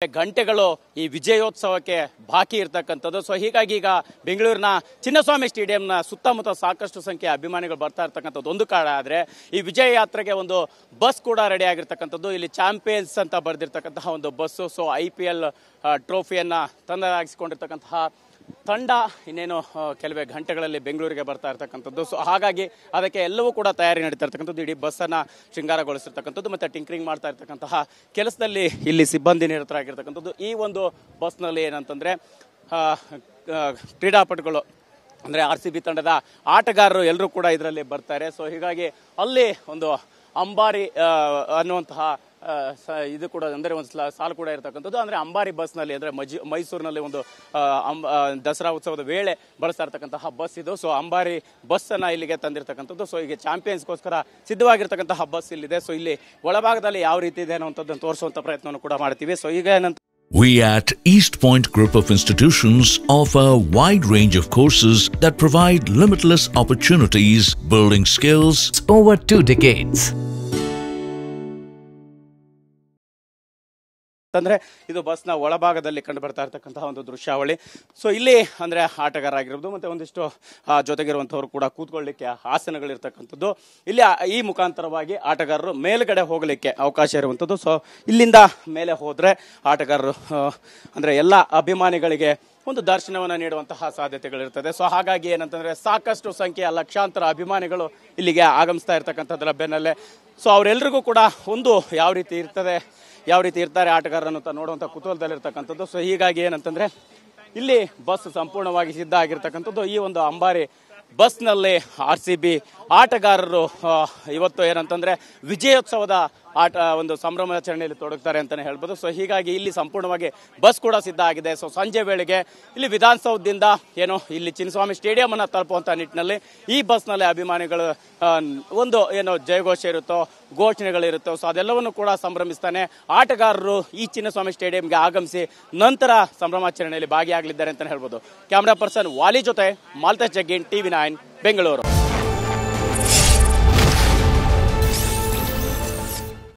ಗಂಟೆಗಳು ಈ ವಿಜಯೋತ್ಸವಕ್ಕೆ ಬಾಕಿ ಇರತಕ್ಕಂಥದ್ದು. ಸೊ ಹೀಗಾಗಿ ಈಗ ಬೆಂಗಳೂರಿನ ಚಿನ್ನಸ್ವಾಮಿ ಸ್ಟೇಡಿಯಂನ ಸುತ್ತಮುತ್ತ ಸಾಕಷ್ಟು ಸಂಖ್ಯೆಯ ಅಭಿಮಾನಿಗಳು ಬರ್ತಾ ಇರ್ತಕ್ಕಂಥದ್ದು ಒಂದು ಕಾರಣ. ಆದರೆ ಈ ವಿಜಯ ಯಾತ್ರೆಗೆ ಒಂದು ಬಸ್ ಕೂಡ ರೆಡಿ ಆಗಿರ್ತಕ್ಕಂಥದ್ದು. ಇಲ್ಲಿ ಚಾಂಪಿಯನ್ಸ್ ಅಂತ ಬರೆದಿರ್ತಕ್ಕಂತಹ ಒಂದು ಬಸ್ಸು. ಸೊ IPL ಟ್ರೋಫಿಯನ್ನು ತಂದಾಗಿಸಿಕೊಂಡಿರ್ತಕ್ಕಂತಹ ತಂಡ ಇನ್ನೇನು ಕೆಲವೇ ಗಂಟೆಗಳಲ್ಲಿ ಬೆಂಗಳೂರಿಗೆ ಬರ್ತಾ ಇರ್ತಕ್ಕಂಥದ್ದು. ಸೊ ಹಾಗಾಗಿ ಅದಕ್ಕೆ ಎಲ್ಲವೂ ಕೂಡ ತಯಾರಿ ನಡೀತಾ ಇರ್ತಕ್ಕಂಥದ್ದು. ಇಡೀ ಬಸ್ಸನ್ನು ಶೃಂಗಾರಗೊಳಿಸಿರ್ತಕ್ಕಂಥದ್ದು ಮತ್ತು ಟಿಂಕರಿಂಗ್ ಮಾಡ್ತಾ ಇರ್ತಕ್ಕಂತಹ ಕೆಲಸದಲ್ಲಿ ಇಲ್ಲಿ ಸಿಬ್ಬಂದಿ ನಿರತರಾಗಿರ್ತಕ್ಕಂಥದ್ದು. ಈ ಒಂದು ಬಸ್ನಲ್ಲಿ ಏನಂತಂದರೆ ಕ್ರೀಡಾಪಟುಗಳು ಅಂದರೆ RCB ತಂಡದ ಆಟಗಾರರು ಎಲ್ಲರೂ ಕೂಡ ಇದರಲ್ಲಿ ಬರ್ತಾರೆ. ಸೊ ಹೀಗಾಗಿ ಅಲ್ಲಿ ಒಂದು ಅಂಬಾರಿ ಅನ್ನುವಂತಹ ಇದು ಕೂಡ ಅಂದರೆ ಒಂದು ಸಾಲು ಕೂಡ ಇರತಕ್ಕಂಥದ್ದು. ಅಂದರೆ ಅಂಬಾರಿ ಬಸ್ನಲ್ಲಿ ಅಂದರೆ ಮೈಸೂರಿನಲ್ಲಿ ಒಂದು ದಸರಾ ಉತ್ಸವದ ವೇಳೆ ಬಳಸ್ತಾ ಇರ್ತಕ್ಕಂತಹ ಬಸ್ ಇದು. ಸೊ ಅಂಬಾರಿ ಬಸ್ಸನ್ನು ಇಲ್ಲಿಗೆ ತಂದಿರತಕ್ಕಂಥದ್ದು. ಸೊ ಈಗ ಚಾಂಪಿಯನ್ಸ್ಗೋಸ್ಕರ ಸಿದ್ಧವಾಗಿರ್ತಕ್ಕಂತಹ ಬಸ್ ಇಲ್ಲಿದೆ. ಸೊ ಇಲ್ಲಿ ಒಳಭಾಗದಲ್ಲಿ ಯಾವ ರೀತಿ ಇದೆ ಅನ್ನುವಂಥದ್ದನ್ನು ತೋರಿಸುವಂಥ ಪ್ರಯತ್ನವನ್ನು ಕೂಡ ಮಾಡ್ತೀವಿ. ಸೊ ಈಗ ಏನಂತ We at East Point Group of Institutions offer a wide range of courses that provide limitless opportunities, building skills over 2 decades. ಅಂದರೆ ಇದು ಬಸ್ನ ಒಳಭಾಗದಲ್ಲಿ ಕಂಡು ಬರ್ತಾ ಇರ್ತಕ್ಕಂತಹ ಒಂದು ದೃಶ್ಯಾವಳಿ. ಸೊ ಇಲ್ಲಿ ಅಂದರೆ ಆಟಗಾರ ಆಗಿರ್ಬೋದು ಮತ್ತು ಒಂದಿಷ್ಟು ಜೊತೆಗಿರುವಂಥವ್ರು ಕೂಡ ಕೂತ್ಕೊಳ್ಳಿಕ್ಕೆ ಆಸನಗಳಿರ್ತಕ್ಕಂಥದ್ದು. ಇಲ್ಲಿ ಈ ಮುಖಾಂತರವಾಗಿ ಆಟಗಾರರು ಮೇಲುಗಡೆ ಹೋಗಲಿಕ್ಕೆ ಅವಕಾಶ ಇರುವಂಥದ್ದು. ಸೊ ಇಲ್ಲಿಂದ ಮೇಲೆ ಹೋದರೆ ಆಟಗಾರರು ಅಂದರೆ ಎಲ್ಲ ಅಭಿಮಾನಿಗಳಿಗೆ ಒಂದು ದರ್ಶನವನ್ನು ನೀಡುವಂತಹ ಸಾಧ್ಯತೆಗಳಿರ್ತದೆ. ಸೊ ಹಾಗಾಗಿ ಏನಂತಂದರೆ ಸಾಕಷ್ಟು ಸಂಖ್ಯೆಯ ಲಕ್ಷಾಂತರ ಅಭಿಮಾನಿಗಳು ಇಲ್ಲಿಗೆ ಆಗಮಿಸ್ತಾ ಇರ್ತಕ್ಕಂಥದ್ದರ ಬೆನ್ನಲ್ಲೇ ಸೊ ಅವರೆಲ್ಲರಿಗೂ ಕೂಡ ಒಂದು ಯಾವ ರೀತಿ ಇರ್ತಾರೆ ಆಟಗಾರರನ್ನು ನೋಡುವಂಥ ಕುತೂಹಲದಲ್ಲಿರ್ತಕ್ಕಂಥದ್ದು. ಸೊ ಹೀಗಾಗಿ ಏನಂತಂದರೆ ಇಲ್ಲಿ ಬಸ್ ಸಂಪೂರ್ಣವಾಗಿ ಸಿದ್ಧ ಆಗಿರ್ತಕ್ಕಂಥದ್ದು. ಈ ಒಂದು ಅಂಬಾರಿ ಬಸ್ನಲ್ಲಿ RCB ಆಟಗಾರರು ಇವತ್ತು ಏನಂತಂದರೆ ವಿಜಯೋತ್ಸವದ ಒಂದು ಸಂಭ್ರಮಾಚರಣೆಯಲ್ಲಿ ತೊಡಗ್ತಾರೆ ಅಂತಲೇ ಹೇಳ್ಬೋದು. ಸೊ ಹೀಗಾಗಿ ಇಲ್ಲಿ ಸಂಪೂರ್ಣವಾಗಿ ಬಸ್ ಕೂಡ ಸಿದ್ಧ ಆಗಿದೆ. ಸೊ ಸಂಜೆ ವೇಳೆಗೆ ಇಲ್ಲಿ ವಿಧಾನಸೌಧದಿಂದ ಇಲ್ಲಿ ಚಿನ್ನಸ್ವಾಮಿ ಸ್ಟೇಡಿಯಂನ್ನು ತಲುಪುವಂಥ ನಿಟ್ಟಿನಲ್ಲಿ ಈ ಬಸ್ನಲ್ಲಿ ಅಭಿಮಾನಿಗಳು ಒಂದು ಜಯಘೋಷ ಇರುತ್ತೋ ಘೋಷಣೆಗಳಿರುತ್ತೋ ಸೊ ಅದೆಲ್ಲವನ್ನು ಕೂಡ ಸಂಭ್ರಮಿಸ್ತಾನೆ ಆಟಗಾರರು ಈ ಚಿನ್ನಸ್ವಾಮಿ ಸ್ಟೇಡಿಯಂಗೆ ಆಗಮಿಸಿ ನಂತರ ಸಂಭ್ರಮಾಚರಣೆಯಲ್ಲಿ ಭಾಗಿಯಾಗಲಿದ್ದಾರೆ ಅಂತಲೇ ಹೇಳ್ಬೋದು. ಕ್ಯಾಮ್ರಾ ಪರ್ಸನ್ ವಾಲಿ ಜೊತೆ ಮಾಲ್ತೇಶ್ ಜಗ್ಗೀನ್, TV9 ಬೆಂಗಳೂರು.